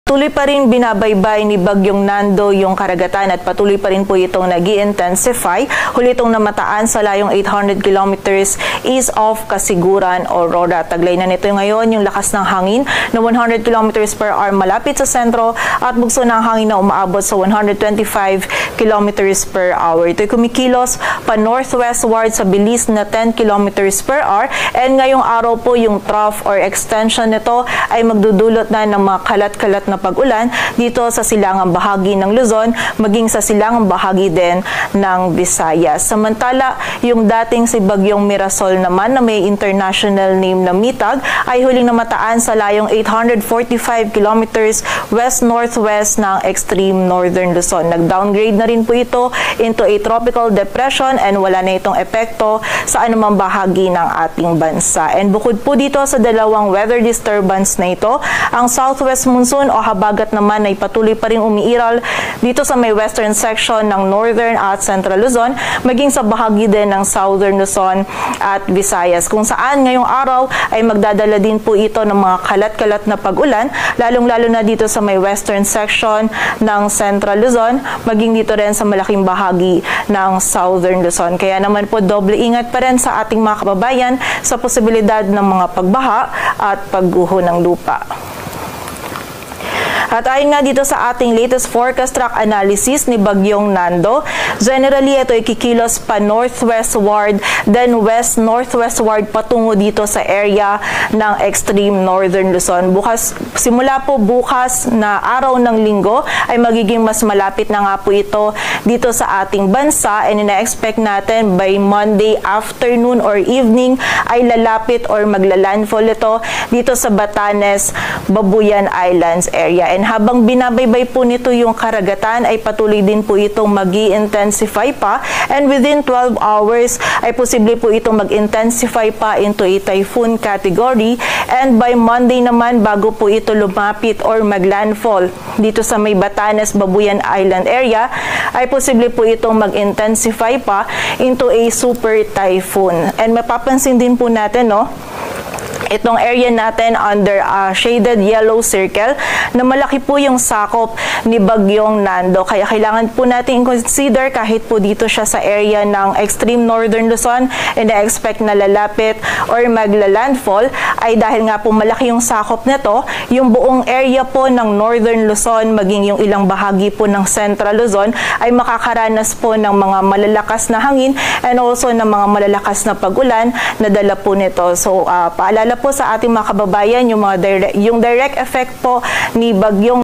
Tuloy pa rin binabaybay ni Bagyong Nando yung karagatan at patuloy pa rin po itong nag-i-intensify. Huli itong namataan sa layong 800 kilometers east of Kasiguran, Aurora. Taglay na nito ngayon yung lakas ng hangin na 100 kilometers per hour malapit sa sentro at bugso ng hangin na umaabot sa 125 kilometers per hour. Ito'y kumikilos pa northwestward sa bilis na 10 kilometers per hour and ngayong araw po yung trough or extension nito ay magdudulot na ng mga kalat-kalat na pag-ulan dito sa silangang bahagi ng Luzon, maging sa silangang bahagi din ng Visayas. Samantala, yung dating si Bagyong Mirasol naman na may international name na Mitag ay huling namataan sa layong 845 kilometers west-northwest ng extreme northern Luzon. Nag-downgrade na rin po ito into a tropical depression and wala na itong epekto sa anumang bahagi ng ating bansa. And bukod po dito sa dalawang weather disturbance na ito, ang southwest monsoon o habagat naman ay patuloy pa rin umiiral dito sa may western section ng northern at central Luzon, maging sa bahagi din ng southern Luzon at Visayas, kung saan ngayong araw ay magdadala din po ito ng mga kalat-kalat na pag-ulan, lalong-lalo na dito sa may western section ng central Luzon, maging dito rin sa malaking bahagi ng southern Luzon. Kaya naman po doble ingat pa rin sa ating mga kababayan sa posibilidad ng mga pagbaha at pagguho ng lupa. At ayon nga dito sa ating latest forecast track analysis ni Bagyong Nando, generally ito ay kikilos pa northwestward, then west-northwestward patungo dito sa area ng extreme northern Luzon. Simula po bukas na araw ng linggo ay magiging mas malapit na nga po ito dito sa ating bansa and ina-expect natin by Monday afternoon or evening ay lalapit or maglalandfall ito dito sa Batanes, Babuyan Islands area. And habang binabaybay po nito yung karagatan ay patuloy din po itong mag-i-intensify pa and within 12 hours ay posible po itong mag-intensify pa into a typhoon category and by Monday naman bago po ito lumapit or maglandfall dito sa may Batanes, Babuyan Island area ay posible po itong mag-intensify pa into a super typhoon. And mapapansin din po natin, no, itong area natin under shaded yellow circle na malaki po yung sakop ni Bagyong Nando. Kaya kailangan po natin i-consider kahit po dito siya sa area ng extreme northern Luzon and na-expect na lalapit or maglalandfall ay dahil nga po malaki yung sakop nito, yung buong area po ng northern Luzon maging yung ilang bahagi po ng central Luzon ay makakaranas po ng mga malalakas na hangin and also ng mga malalakas na pag-ulan na dala po nito. So paalala po sa ating mga kababayan yung direct effect po ni Bagyong